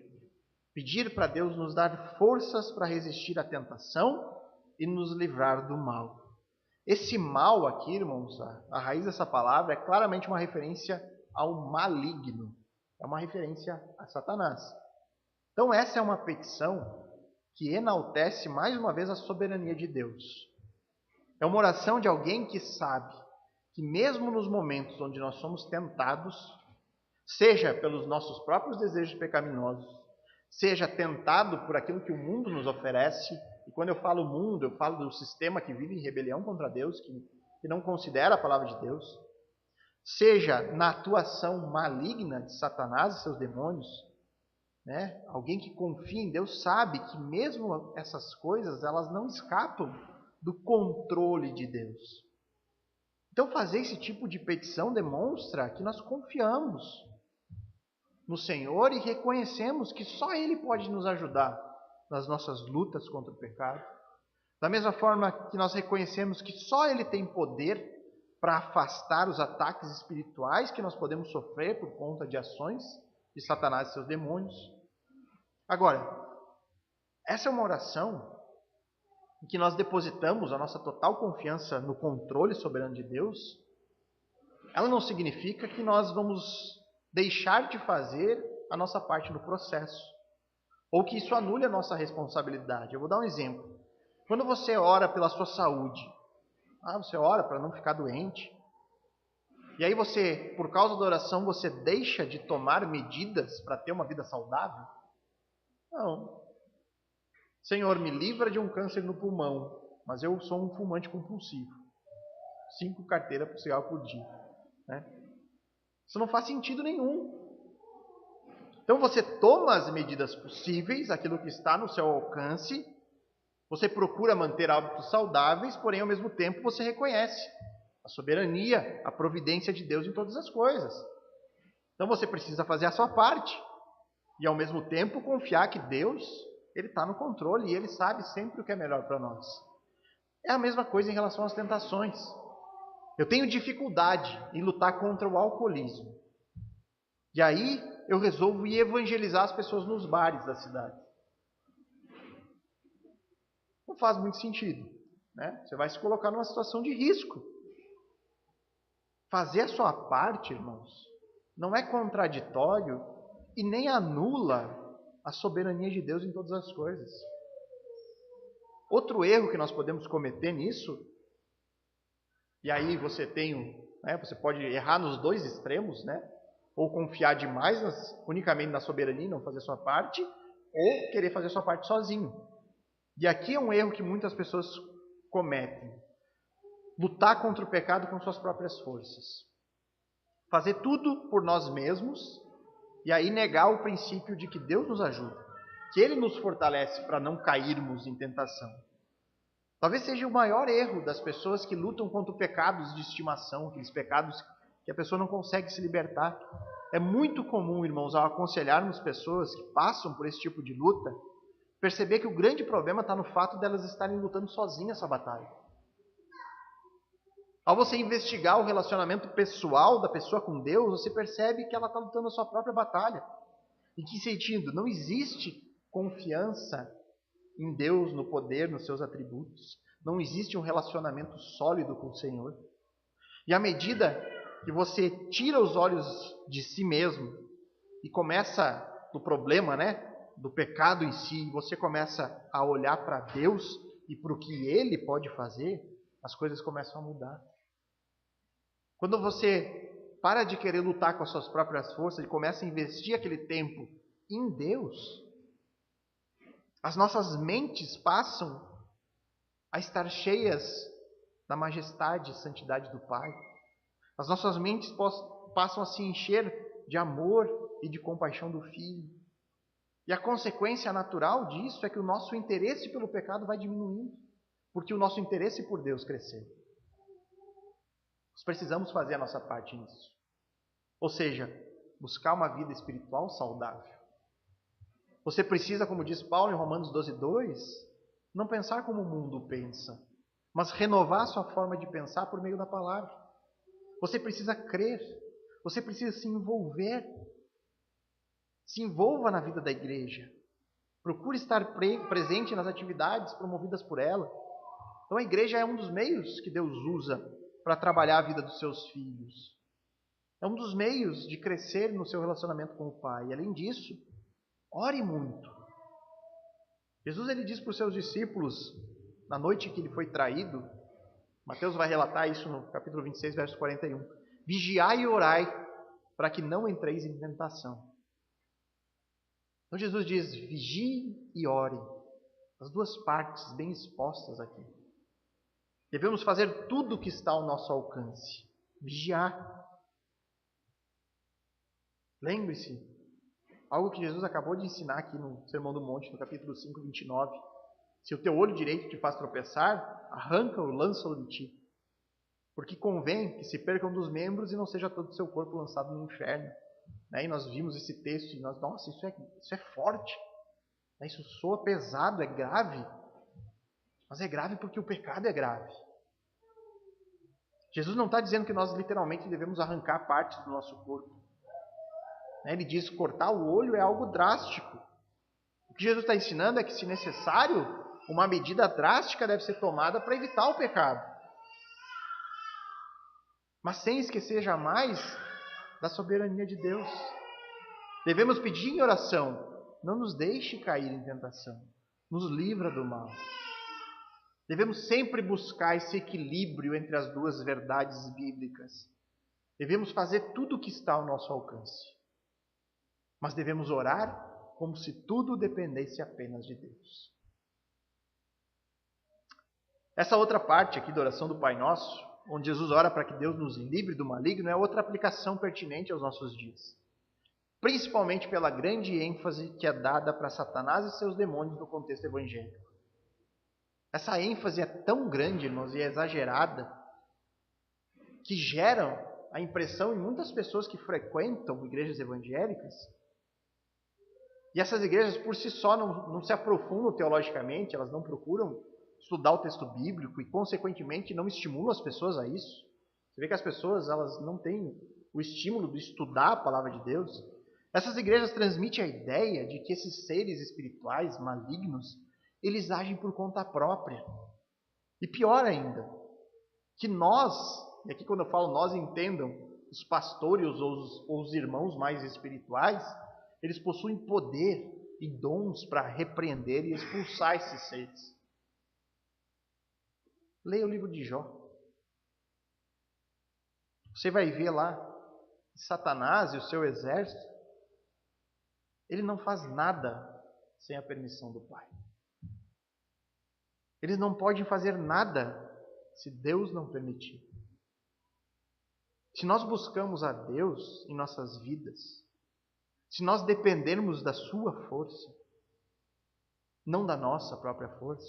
Pedir para Deus nos dar forças para resistir à tentação e nos livrar do mal. Esse mal aqui, irmãos, a raiz dessa palavra é claramente uma referência ao maligno. É uma referência a Satanás. Então essa é uma petição que enaltece mais uma vez a soberania de Deus. É uma oração de alguém que sabe que mesmo nos momentos onde nós somos tentados, seja pelos nossos próprios desejos pecaminosos, seja tentado por aquilo que o mundo nos oferece, e quando eu falo mundo, eu falo do sistema que vive em rebelião contra Deus, que não considera a palavra de Deus, seja na atuação maligna de Satanás e seus demônios, né? Alguém que confia em Deus sabe que mesmo essas coisas, elas não escapam do controle de Deus. Então fazer esse tipo de petição demonstra que nós confiamos no Senhor e reconhecemos que só Ele pode nos ajudar nas nossas lutas contra o pecado. Da mesma forma que nós reconhecemos que só Ele tem poder para afastar os ataques espirituais que nós podemos sofrer por conta de ações de Satanás e seus demônios. Agora, essa é uma oração em que nós depositamos a nossa total confiança no controle soberano de Deus. Ela não significa que nós vamos deixar de fazer a nossa parte no processo, ou que isso anule a nossa responsabilidade. Eu vou dar um exemplo. Quando você ora pela sua saúde, você ora para não ficar doente, e aí você, por causa da oração, você deixa de tomar medidas para ter uma vida saudável? Não. Senhor, me livra de um câncer no pulmão, mas eu sou um fumante compulsivo. 5 carteiras por cigarro por dia. Né? Isso não faz sentido nenhum. Então você toma as medidas possíveis, aquilo que está no seu alcance, você procura manter hábitos saudáveis, porém ao mesmo tempo você reconhece a soberania, a providência de Deus em todas as coisas. Então você precisa fazer a sua parte e ao mesmo tempo confiar que Deus, Ele está no controle e Ele sabe sempre o que é melhor para nós. É a mesma coisa em relação às tentações. Eu tenho dificuldade em lutar contra o alcoolismo. E aí eu resolvo ir evangelizar as pessoas nos bares da cidade. Não faz muito sentido. Né? Você vai se colocar numa situação de risco. Fazer a sua parte, irmãos, não é contraditório e nem anula a soberania de Deus em todas as coisas. Outro erro que nós podemos cometer nisso, e aí você você pode errar nos dois extremos, né? Ou confiar demais unicamente na soberania e não fazer a sua parte, ou querer fazer a sua parte sozinho. E aqui é um erro que muitas pessoas cometem. Lutar contra o pecado com suas próprias forças. Fazer tudo por nós mesmos e aí negar o princípio de que Deus nos ajuda, que Ele nos fortalece para não cairmos em tentação. Talvez seja o maior erro das pessoas que lutam contra pecados de estimação, aqueles pecados que a pessoa não consegue se libertar. É muito comum, irmãos, ao aconselharmos pessoas que passam por esse tipo de luta, perceber que o grande problema está no fato delas estarem lutando sozinhas essa batalha. Ao você investigar o relacionamento pessoal da pessoa com Deus, você percebe que ela está lutando a sua própria batalha. Em que sentido? Não existe confiança em Deus, no poder, nos seus atributos. Não existe um relacionamento sólido com o Senhor. E à medida que você tira os olhos de si mesmo e começa no problema, do pecado em si, você começa a olhar para Deus e para o que Ele pode fazer, as coisas começam a mudar. Quando você para de querer lutar com as suas próprias forças e começa a investir aquele tempo em Deus, as nossas mentes passam a estar cheias da majestade e santidade do Pai. As nossas mentes passam a se encher de amor e de compaixão do Filho. E a consequência natural disso é que o nosso interesse pelo pecado vai diminuindo, porque o nosso interesse por Deus cresceu. Nós precisamos fazer a nossa parte nisso. Ou seja, buscar uma vida espiritual saudável. Você precisa, como diz Paulo em Romanos 12:2, não pensar como o mundo pensa, mas renovar sua forma de pensar por meio da palavra. Você precisa crer, você precisa se envolver. Se envolva na vida da igreja. Procure estar presente nas atividades promovidas por ela. Então a igreja é um dos meios que Deus usa para trabalhar a vida dos seus filhos. É um dos meios de crescer no seu relacionamento com o Pai. E além disso, ore muito. Jesus ele diz para os seus discípulos, na noite que ele foi traído, Mateus vai relatar isso no capítulo 26, verso 41. Vigiai e orai, para que não entreis em tentação. Então Jesus diz, vigie e ore. As duas partes bem expostas aqui. Devemos fazer tudo o que está ao nosso alcance. Vigiar. Lembre-se, algo que Jesus acabou de ensinar aqui no Sermão do Monte, no capítulo 5, 29. Se o teu olho direito te faz tropeçar, arranca-o, lança-o de ti. Porque convém que se perca um dos membros e não seja todo o seu corpo lançado no inferno. E nós vimos esse texto e nós, nossa, isso é forte. Isso soa pesado, é grave. Mas é grave porque o pecado é grave. Jesus não está dizendo que nós literalmente devemos arrancar partes do nosso corpo. Ele diz que cortar o olho é algo drástico. O que Jesus está ensinando é que, se necessário, uma medida drástica deve ser tomada para evitar o pecado. Mas sem esquecer jamais da soberania de Deus. Devemos pedir em oração, não nos deixe cair em tentação, nos livra do mal. Devemos sempre buscar esse equilíbrio entre as duas verdades bíblicas. Devemos fazer tudo o que está ao nosso alcance. Mas devemos orar como se tudo dependesse apenas de Deus. Essa outra parte aqui da oração do Pai Nosso, onde Jesus ora para que Deus nos livre do maligno, é outra aplicação pertinente aos nossos dias. Principalmente pela grande ênfase que é dada para Satanás e seus demônios no contexto evangélico. Essa ênfase é tão grande, irmãos, e é exagerada, que gera a impressão em muitas pessoas que frequentam igrejas evangélicas, e essas igrejas por si só não se aprofundam teologicamente, elas não procuram estudar o texto bíblico e, consequentemente, não estimulam as pessoas a isso. Você vê que as pessoas elas não têm o estímulo de estudar a palavra de Deus. Essas igrejas transmitem a ideia de que esses seres espirituais malignos, eles agem por conta própria. E pior ainda, que nós, e aqui quando eu falo nós, entendam, os pastores ou os irmãos mais espirituais, eles possuem poder e dons para repreender e expulsar esses seres. Leia o livro de Jó. Você vai ver lá, Satanás e o seu exército, ele não faz nada sem a permissão do Pai. Eles não podem fazer nada se Deus não permitir. Se nós buscamos a Deus em nossas vidas, se nós dependermos da sua força, não da nossa própria força,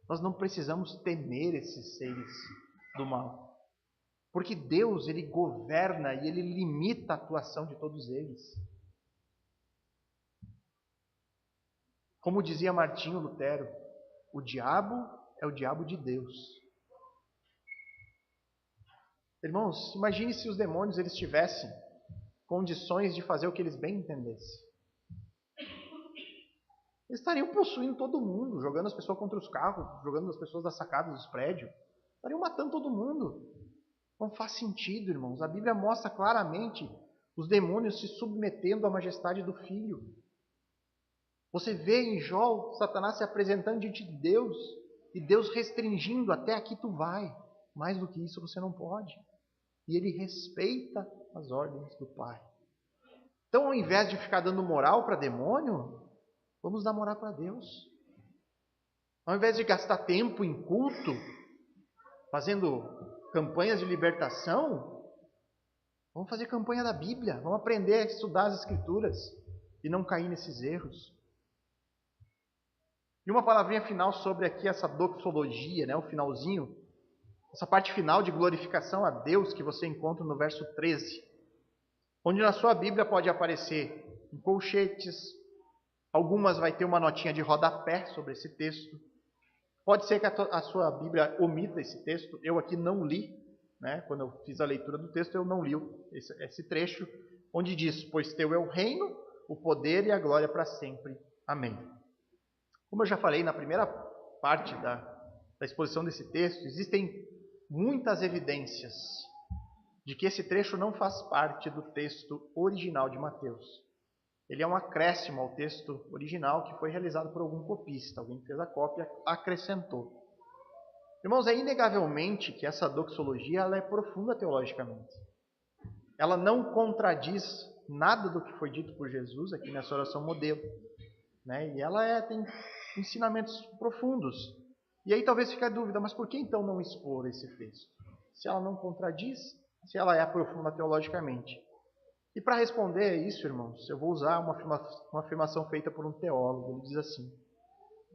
nós não precisamos temer esses seres do mal. Porque Deus, Ele governa e Ele limita a atuação de todos eles. Como dizia Martinho Lutero, o diabo é o diabo de Deus. Irmãos, imagine se os demônios eles tivessem condições de fazer o que eles bem entendessem. Eles estariam possuindo todo mundo, jogando as pessoas contra os carros, jogando as pessoas das sacadas dos prédios. Estariam matando todo mundo. Não faz sentido, irmãos. A Bíblia mostra claramente os demônios se submetendo à majestade do Filho. Você vê em Jó Satanás se apresentando diante de Deus e Deus restringindo: até aqui tu vai, mais do que isso você não pode. E ele respeita as ordens do Pai. Então, ao invés de ficar dando moral para demônio, vamos dar moral para Deus. Ao invés de gastar tempo em culto, fazendo campanhas de libertação, vamos fazer campanha da Bíblia, vamos aprender a estudar as Escrituras e não cair nesses erros. E uma palavrinha final sobre aqui essa doxologia, né, o finalzinho, essa parte final de glorificação a Deus que você encontra no verso 13, onde na sua Bíblia pode aparecer em colchetes, algumas vai ter uma notinha de rodapé sobre esse texto. Pode ser que a sua Bíblia omita esse texto, eu aqui não li, né? Quando eu fiz a leitura do texto eu não li esse trecho, onde diz: pois teu é o reino, o poder e a glória para sempre. Amém. Como eu já falei na primeira parte da exposição desse texto, existem muitas evidências de que esse trecho não faz parte do texto original de Mateus. Ele é um acréscimo ao texto original que foi realizado por algum copista. Alguém que fez a cópia acrescentou. Irmãos, é inegavelmente que essa doxologia ela é profunda teologicamente. Ela não contradiz nada do que foi dito por Jesus aqui nessa oração modelo, né? E ela tem ensinamentos profundos. E aí talvez fique a dúvida: mas por que então não expor esse texto? Se ela não contradiz, se ela é profunda teologicamente. E para responder a isso, irmãos, eu vou usar uma afirmação feita por um teólogo. Ele diz assim: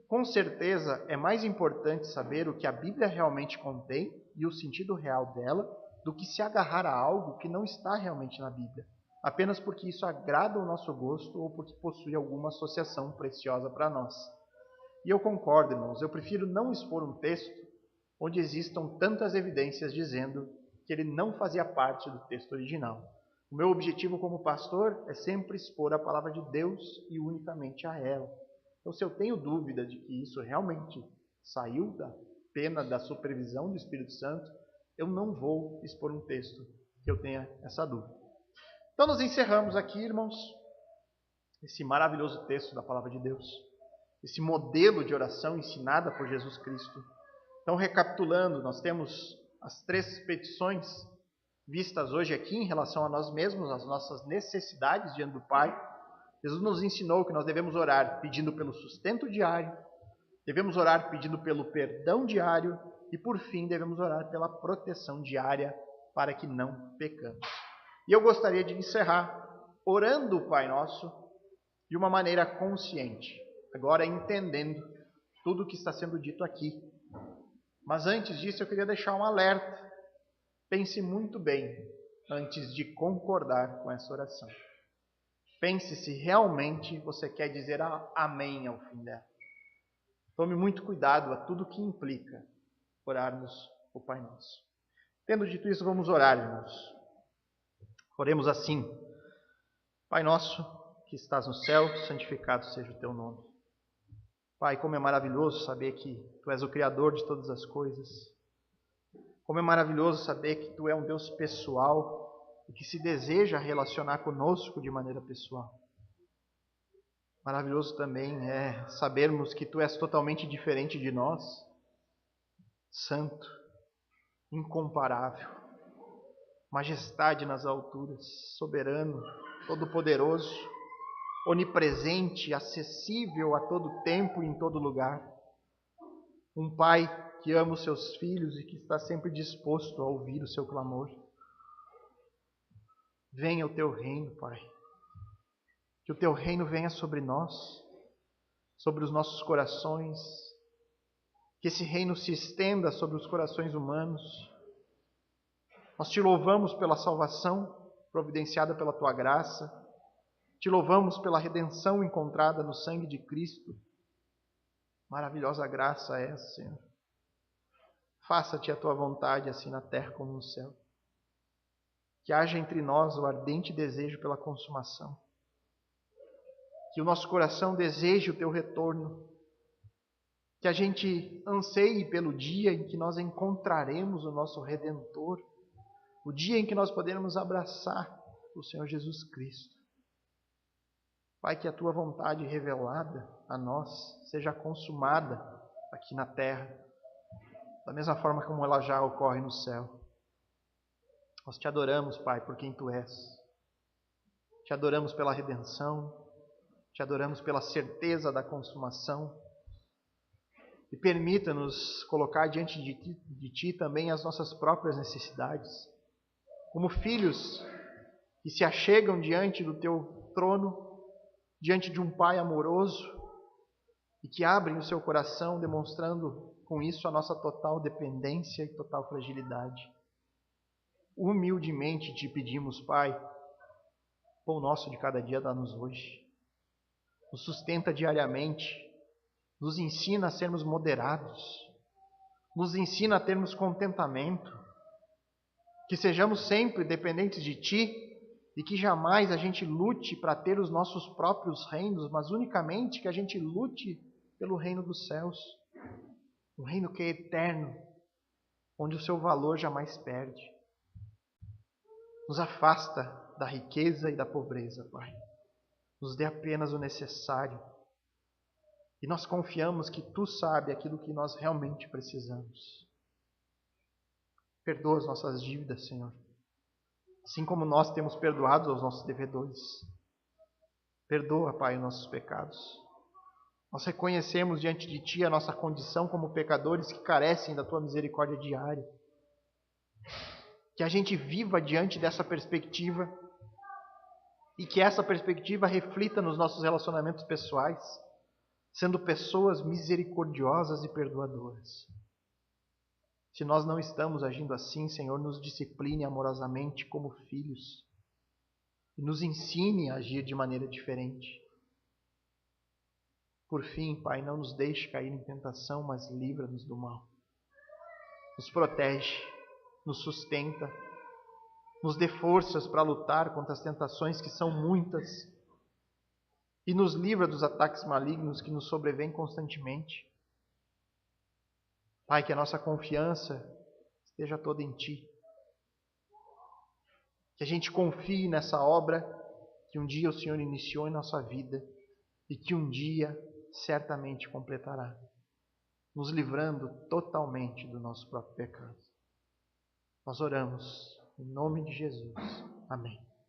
com certeza é mais importante saber o que a Bíblia realmente contém e o sentido real dela, do que se agarrar a algo que não está realmente na Bíblia, apenas porque isso agrada ao nosso gosto ou porque possui alguma associação preciosa para nós. E eu concordo, irmãos, eu prefiro não expor um texto onde existam tantas evidências dizendo que ele não fazia parte do texto original. O meu objetivo como pastor é sempre expor a palavra de Deus e unicamente a ela. Então, se eu tenho dúvida de que isso realmente saiu da pena da supervisão do Espírito Santo, eu não vou expor um texto que eu tenha essa dúvida. Então, nós encerramos aqui, irmãos, esse maravilhoso texto da palavra de Deus, esse modelo de oração ensinada por Jesus Cristo. Então, recapitulando, nós temos as 3 petições vistas hoje aqui em relação a nós mesmos, as nossas necessidades diante do Pai. Jesus nos ensinou que nós devemos orar pedindo pelo sustento diário, devemos orar pedindo pelo perdão diário e, por fim, devemos orar pela proteção diária para que não pecamos. E eu gostaria de encerrar orando o Pai Nosso de uma maneira consciente, agora entendendo tudo o que está sendo dito aqui. Mas antes disso eu queria deixar um alerta. Pense muito bem antes de concordar com essa oração. Pense se realmente você quer dizer amém ao fim dela. Tome muito cuidado a tudo que implica orarmos o Pai Nosso. Tendo dito isso, vamos orar, irmãos. Oremos assim: Pai nosso, que estás no céu, santificado seja o teu nome. Pai, como é maravilhoso saber que Tu és o Criador de todas as coisas. Como é maravilhoso saber que Tu é um Deus pessoal e que se deseja relacionar conosco de maneira pessoal. Maravilhoso também é sabermos que Tu és totalmente diferente de nós, santo, incomparável, majestade nas alturas, soberano, todo-poderoso, onipresente, acessível a todo tempo e em todo lugar. Um Pai que ama os seus filhos e que está sempre disposto a ouvir o seu clamor. Venha o Teu reino, Pai. Que o Teu reino venha sobre nós, sobre os nossos corações. Que esse reino se estenda sobre os corações humanos. Nós Te louvamos pela salvação providenciada pela Tua graça. Te louvamos pela redenção encontrada no sangue de Cristo. Maravilhosa graça é essa, Senhor. Faça-te a Tua vontade, assim na terra como no céu. Que haja entre nós o ardente desejo pela consumação. que o nosso coração deseje o Teu retorno, que a gente anseie pelo dia em que nós encontraremos o nosso Redentor, o dia em que nós poderemos abraçar o Senhor Jesus Cristo. Pai, que a Tua vontade revelada a nós seja consumada aqui na terra, da mesma forma como ela já ocorre no céu. Nós Te adoramos, Pai, por quem Tu és. Te adoramos pela redenção, Te adoramos pela certeza da consumação. E permita-nos colocar diante de Ti também as nossas próprias necessidades. Como filhos que se achegam diante do Teu trono, diante de um Pai amoroso e que abrem o seu coração, demonstrando com isso a nossa total dependência e total fragilidade. Humildemente Te pedimos, Pai, pão nosso de cada dia dá-nos hoje. Nos sustenta diariamente, nos ensina a sermos moderados, nos ensina a termos contentamento, que sejamos sempre dependentes de Ti e que jamais a gente lute para ter os nossos próprios reinos, mas unicamente que a gente lute pelo reino dos céus, um reino que é eterno, onde o seu valor jamais perde. Nos afasta da riqueza e da pobreza, Pai. Nos dê apenas o necessário. E nós confiamos que Tu sabe aquilo que nós realmente precisamos. Perdoa as nossas dívidas, Senhor. Assim como nós temos perdoado aos nossos devedores. Perdoa, Pai, os nossos pecados. Nós reconhecemos diante de Ti a nossa condição como pecadores que carecem da Tua misericórdia diária. Que a gente viva diante dessa perspectiva e que essa perspectiva reflita nos nossos relacionamentos pessoais, sendo pessoas misericordiosas e perdoadoras. Se nós não estamos agindo assim, Senhor, nos discipline amorosamente como filhos e nos ensine a agir de maneira diferente. Por fim, Pai, não nos deixe cair em tentação, mas livra-nos do mal. Nos protege, nos sustenta, nos dê forças para lutar contra as tentações que são muitas e nos livra dos ataques malignos que nos sobrevêm constantemente. Pai, que a nossa confiança esteja toda em Ti. Que a gente confie nessa obra que um dia o Senhor iniciou em nossa vida e que um dia certamente completará, nos livrando totalmente do nosso próprio pecado. Nós oramos em nome de Jesus. Amém.